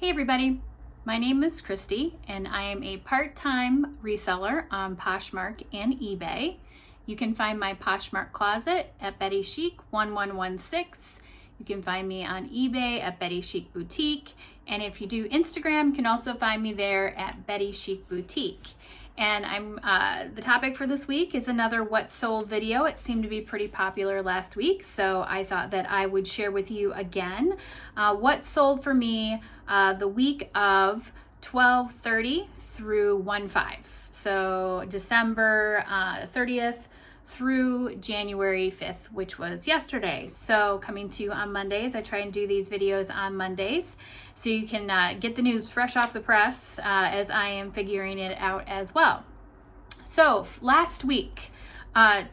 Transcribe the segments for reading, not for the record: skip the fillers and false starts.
Hey everybody, my name is Christy and I am a part-time reseller on Poshmark and eBay. You can find my Poshmark closet at Betty Chic 1116. You can find me on eBay at Betty Chic Boutique. And if you do Instagram, you can also find me there at Betty Chic Boutique. And the topic for this week is another what sold video. It seemed to be pretty popular last week, so I thought that I would share with you again what sold for me the week of 12/30 through 1/5. So December 30th through January 5th, which was yesterday. So coming to you on Mondays. I try and do these videos on Mondays so you can get the news fresh off the press as I am figuring it out as well. So last week,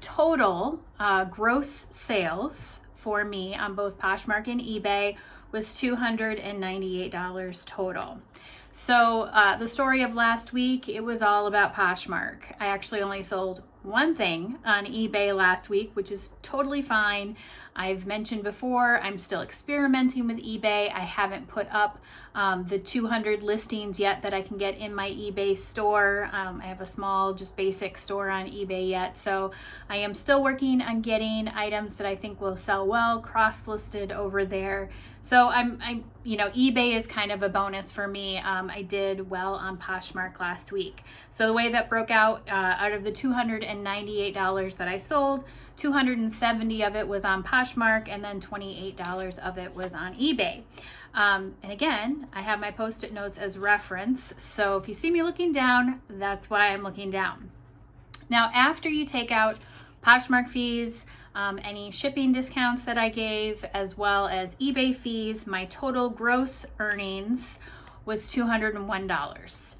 total gross sales for me on both Poshmark and eBay was $298 total. So the story of last week, it was all about Poshmark. I actually only sold one thing on eBay last week, which is totally fine. I've mentioned before, I'm still experimenting with eBay. I haven't put up the 200 listings yet that I can get in my eBay store. I have a small, just basic store on eBay yet. So I am still working on getting items that I think will sell well, cross-listed over there. So eBay is kind of a bonus for me. I did well on Poshmark last week. So the way that broke out of the $298 that I sold, $270 of it was on Poshmark and then $28 of it was on eBay. And again, I have my post-it notes as reference. So if you see me looking down, that's why I'm looking down. Now, after you take out Poshmark fees, any shipping discounts that I gave, as well as eBay fees, my total gross earnings was $201.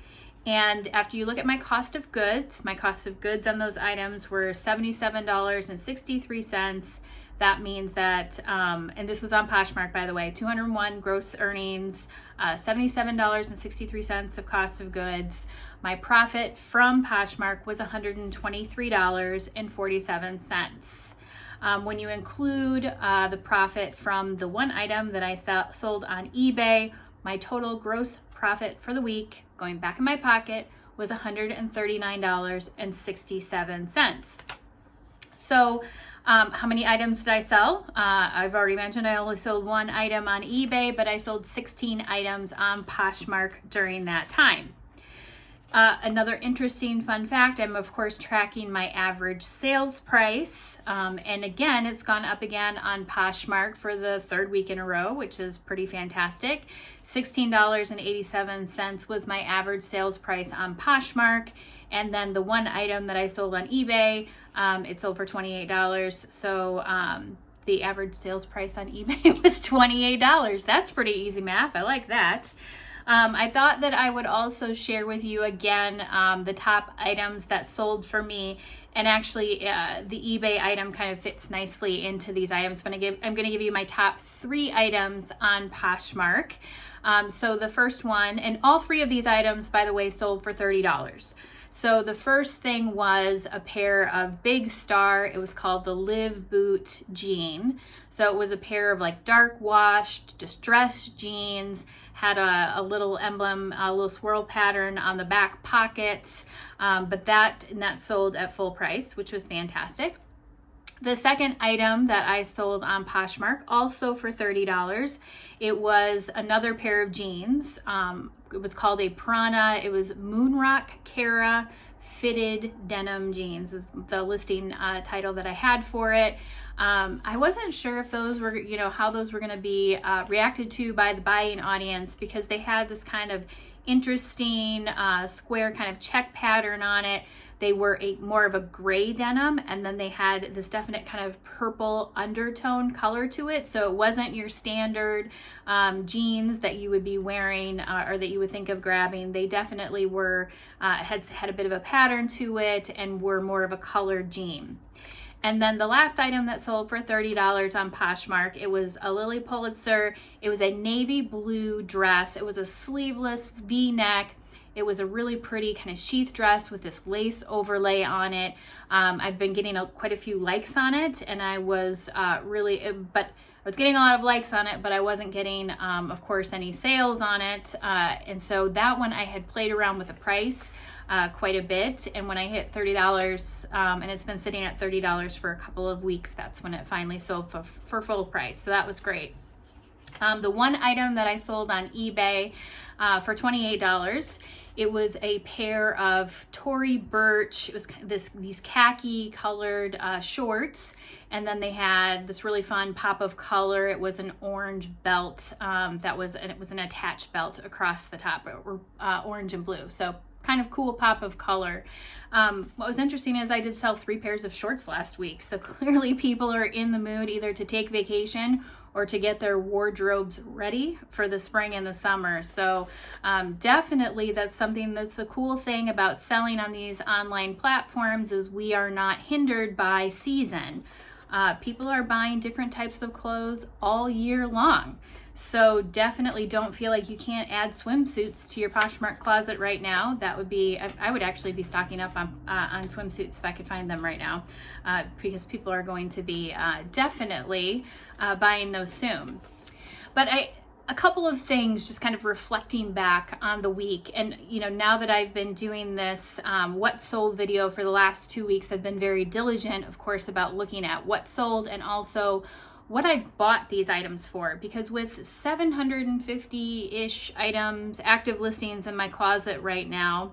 And after you look at my cost of goods on those items were $77.63. That means that, and this was on Poshmark, by the way, 201 gross earnings, $77.63 of cost of goods. My profit from Poshmark was $123.47. When you include the profit from the one item that I sold on eBay, my total gross profit for the week, going back in my pocket, was $139.67. So how many items did I sell? I've already mentioned I only sold one item on eBay, but I sold 16 items on Poshmark during that time. Another interesting fun fact, I'm of course tracking my average sales price. And again, it's gone up again on Poshmark for the third week in a row, which is pretty fantastic. $16.87 was my average sales price on Poshmark. And then the one item that I sold on eBay, it sold for $28. So the average sales price on eBay was $28. That's pretty easy math. I like that. I thought that I would also share with you again the top items that sold for me, and actually the eBay item kind of fits nicely into these items. I'm going to give you my top 3 items on Poshmark. So the first one, and all 3 of these items, by the way, sold for $30. So the first thing was a pair of Big Star. It was called the Live Boot jean. So it was a pair of like dark washed distressed jeans, had a little emblem, a little swirl pattern on the back pockets, but that sold at full price, which was fantastic. The second item that I sold on Poshmark, also for $30, it was another pair of jeans. It was called a Prana. It was Moonrock Cara fitted denim jeans is the listing title that I had for it. I wasn't sure if those were, how those were going to be reacted to by the buying audience, because they had this kind of interesting square kind of check pattern on it. They were more of a gray denim, and then they had this definite kind of purple undertone color to it. So it wasn't your standard jeans that you would be wearing or that you would think of grabbing. They definitely were, had a bit of a pattern to it and were more of a colored jean. And then the last item that sold for $30 on Poshmark, it was a Lily Pulitzer. It was a navy blue dress. It was a sleeveless V-neck. It was a really pretty kind of sheath dress with this lace overlay on it. I've been getting quite a few likes on it, and I was I was getting a lot of likes on it, but I wasn't getting, of course, any sales on it. And so that one I had played around with the price quite a bit. And when I hit $30, and it's been sitting at $30 for a couple of weeks, that's when it finally sold for full price. So that was great. The one item that I sold on eBay for $28, it was a pair of Tory Burch. It was these khaki colored shorts, and then they had this really fun pop of color. It was an orange belt and it was an attached belt across the top, orange and blue. So kind of cool pop of color. What was interesting is I did sell 3 pairs of shorts last week. So clearly people are in the mood either to take vacation or to get their wardrobes ready for the spring and the summer. So definitely that's something that's the cool thing about selling on these online platforms is we are not hindered by season. People are buying different types of clothes all year long. So definitely don't feel like you can't add swimsuits to your Poshmark closet right now. That would be, I would actually be stocking up on swimsuits if I could find them right now, because people are going to be definitely buying those soon. But a couple of things, just kind of reflecting back on the week. And, now that I've been doing this what sold video for the last 2 weeks, I've been very diligent, of course, about looking at what sold and also what I bought these items for, because with 750-ish items, active listings in my closet right now,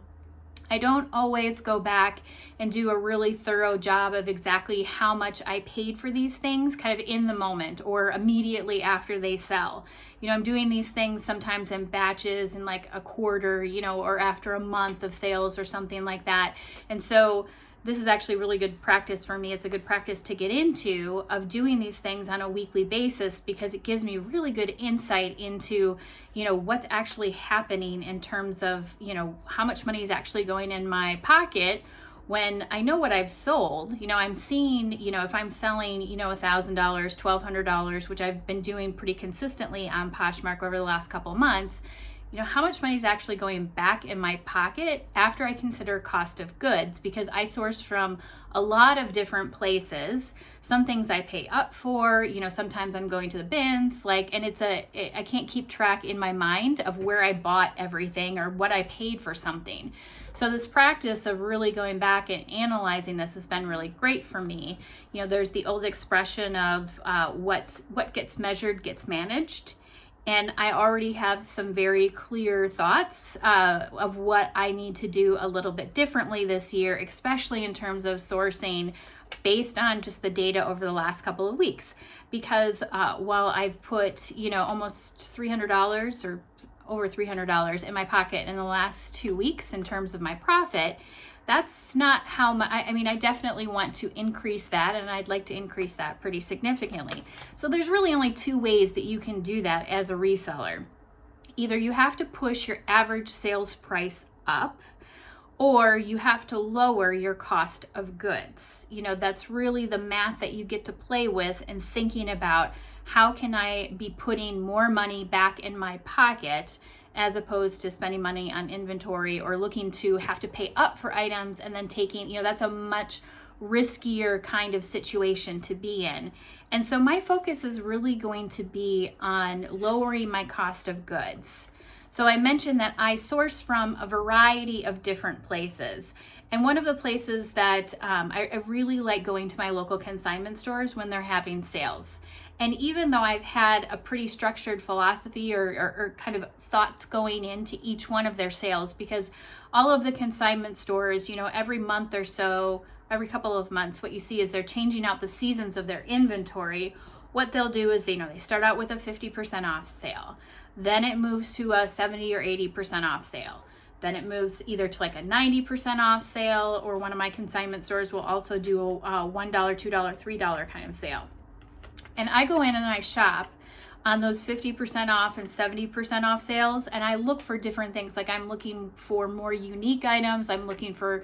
I don't always go back and do a really thorough job of exactly how much I paid for these things kind of in the moment or immediately after they sell. I'm doing these things sometimes in batches in like a quarter, or after a month of sales or something like that. And so this is actually really good practice for me. It's a good practice to get into of doing these things on a weekly basis, because it gives me really good insight into, what's actually happening in terms of, how much money is actually going in my pocket when I know what I've sold. I'm seeing, if I'm selling, $1,000, $1,200, which I've been doing pretty consistently on Poshmark over the last couple of months, how much money is actually going back in my pocket after I consider cost of goods, because I source from a lot of different places. Some things I pay up for, sometimes I'm going to the bins, and I can't keep track in my mind of where I bought everything or what I paid for something. So this practice of really going back and analyzing this has been really great for me. There's the old expression of what gets measured gets managed. And I already have some very clear thoughts of what I need to do a little bit differently this year, especially in terms of sourcing based on just the data over the last couple of weeks. Because while I've put, almost $300 or over $300 in my pocket in the last 2 weeks in terms of my profit, that's not how much. I definitely want to increase that, and I'd like to increase that pretty significantly. So there's really only 2 ways that you can do that as a reseller. Either you have to push your average sales price up, or you have to lower your cost of goods. That's really the math that you get to play with and thinking about how can I be putting more money back in my pocket as opposed to spending money on inventory or looking to have to pay up for items and then taking, that's a much riskier kind of situation to be in. And so my focus is really going to be on lowering my cost of goods. So I mentioned that I source from a variety of different places. And one of the places that I really like going to my local consignment stores when they're having sales. And even though I've had a pretty structured philosophy or kind of thoughts going into each one of their sales, because all of the consignment stores, every month or so, every couple of months, what you see is they're changing out the seasons of their inventory. What they'll do is they start out with a 50% off sale. Then it moves to a 70 or 80% off sale. Then it moves either to like a 90% off sale, or one of my consignment stores will also do a $1, $2, $3 kind of sale. And I go in and I shop on those 50% off and 70% off sales, and I look for different things. Like I'm looking for more unique items. I'm looking for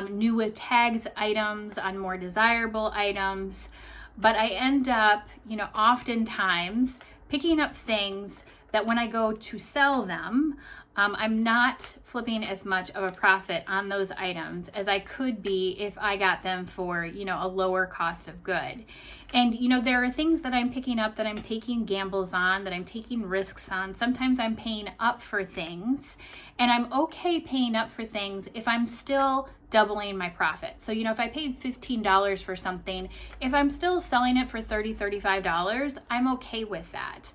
new with tags items on more desirable items. But I end up, oftentimes picking up things that when I go to sell them, I'm not flipping as much of a profit on those items as I could be if I got them for, a lower cost of good. And, there are things that I'm picking up that I'm taking gambles on, that I'm taking risks on. Sometimes I'm paying up for things, and I'm okay paying up for things if I'm still doubling my profit. So, if I paid $15 for something, if I'm still selling it for $30, $35, I'm okay with that.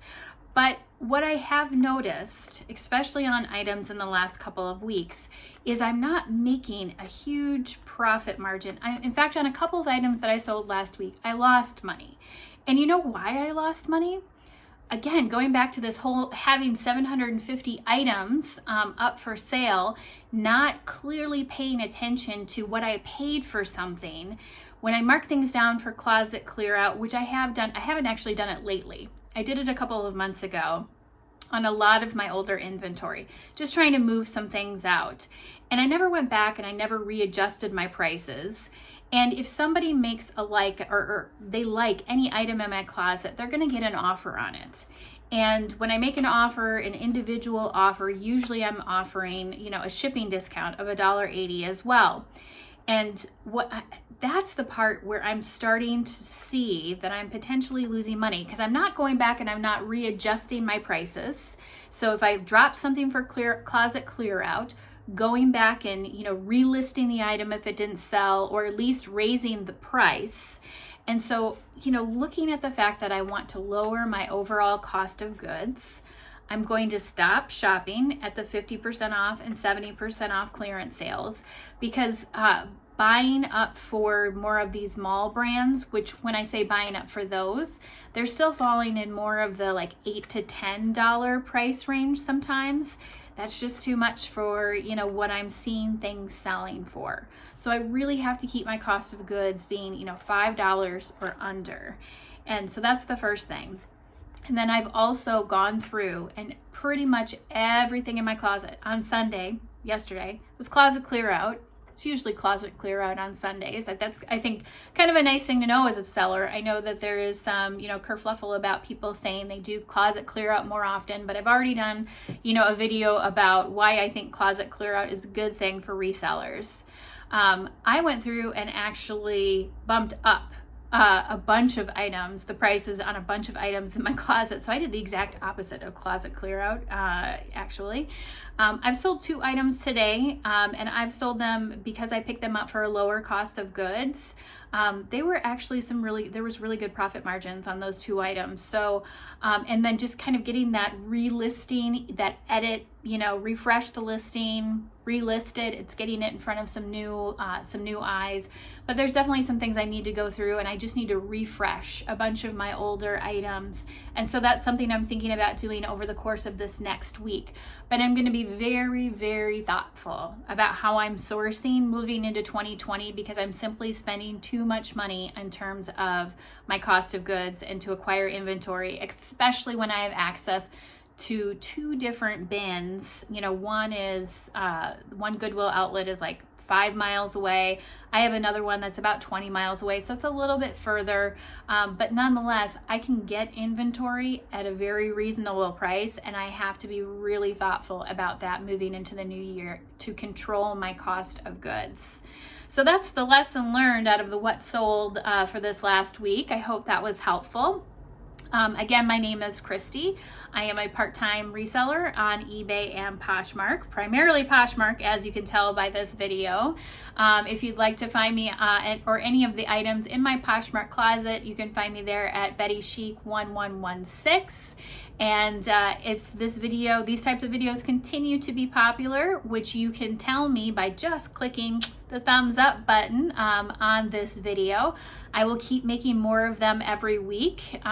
But what I have noticed, especially on items in the last couple of weeks, is I'm not making a huge profit margin. In fact, on a couple of items that I sold last week, I lost money. And you know why I lost money? Again, going back to this whole having 750 items up for sale, not clearly paying attention to what I paid for something. When I mark things down for closet clear out, which I have done, I haven't actually done it lately. I did it a couple of months ago on a lot of my older inventory, just trying to move some things out. And I never went back and I never readjusted my prices. And if somebody makes a or they like any item in my closet, they're going to get an offer on it. And when I make an offer, an individual offer, usually I'm offering, a shipping discount of $1.80 as well. And that's the part where I'm starting to see that I'm potentially losing money, because I'm not going back and I'm not readjusting my prices. So if I drop something for closet clear out, going back and, relisting the item if it didn't sell, or at least raising the price. And so, looking at the fact that I want to lower my overall cost of goods, I'm going to stop shopping at the 50% off and 70% off clearance sales, because buying up for more of these mall brands, which when I say buying up for those, they're still falling in more of the $8 to $10 price range sometimes. That's just too much for, what I'm seeing things selling for. So I really have to keep my cost of goods being, $5 or under. And so that's the first thing. And then I've also gone through and pretty much everything in my closet on Sunday, yesterday, was closet clear out. It's usually closet clear out on Sundays. That's, I think, kind of a nice thing to know as a seller. I know that there is some, kerfluffle about people saying they do closet clear out more often, but I've already done, a video about why I think closet clear out is a good thing for resellers. I went through and actually bumped up a bunch of items, the prices on a bunch of items in my closet. So I did the exact opposite of closet clear out, actually. I've sold 2 items today, and I've sold them because I picked them up for a lower cost of goods. They were actually there was really good profit margins on those 2 items. So, and then just kind of getting that relisting, that edit, refresh the listing, relist it. It's getting it in front of some new eyes. But there's definitely some things I need to go through, and I just need to refresh a bunch of my older items. And so that's something I'm thinking about doing over the course of this next week. But I'm going to be very, very thoughtful about how I'm sourcing moving into 2020, because I'm simply spending too much money in terms of my cost of goods and to acquire inventory, especially when I have access to 2 different bins. One Goodwill outlet is 5 miles away. I have another one that's about 20 miles away, so it's a little bit further, but nonetheless, I can get inventory at a very reasonable price, and I have to be really thoughtful about that moving into the new year to control my cost of goods. So that's the lesson learned out of the What Sold for this last week. I hope that was helpful. Again, my name is Christy. I am a part-time reseller on eBay and Poshmark, primarily Poshmark, as you can tell by this video. If you'd like to find me or any of the items in my Poshmark closet, you can find me there at Betty Chic 1116. And if these types of videos continue to be popular, which you can tell me by just clicking the thumbs up button on this video, I will keep making more of them every week.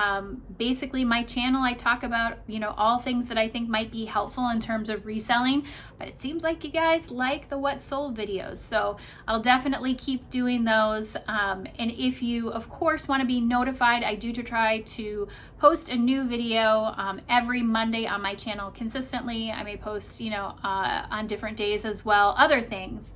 Basically, my channel, I talk about, all things that I think might be helpful in terms of reselling, but it seems like you guys like the What Sold videos, so I'll definitely keep doing those. And if you, of course, want to be notified, I do try to post a new video every Monday on my channel consistently. I may post, on different days as well, other things,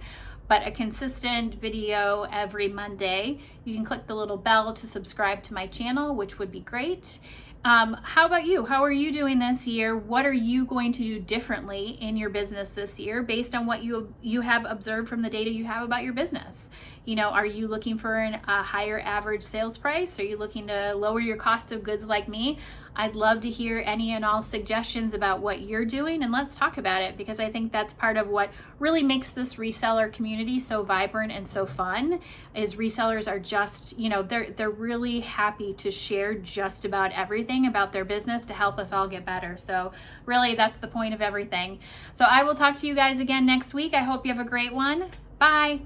but a consistent video every Monday. You can click the little bell to subscribe to my channel, which would be great. How about you? How are you doing this year? What are you going to do differently in your business this year based on what you have observed from the data you have about your business? You know, are you looking for a higher average sales price? Are you looking to lower your cost of goods like me? I'd love to hear any and all suggestions about what you're doing, and let's talk about it, because I think that's part of what really makes this reseller community so vibrant and so fun. Is resellers are just, you know, they're really happy to share just about everything about their business to help us all get better. So really, that's the point of everything. So I will talk to you guys again next week. I hope you have a great one. Bye.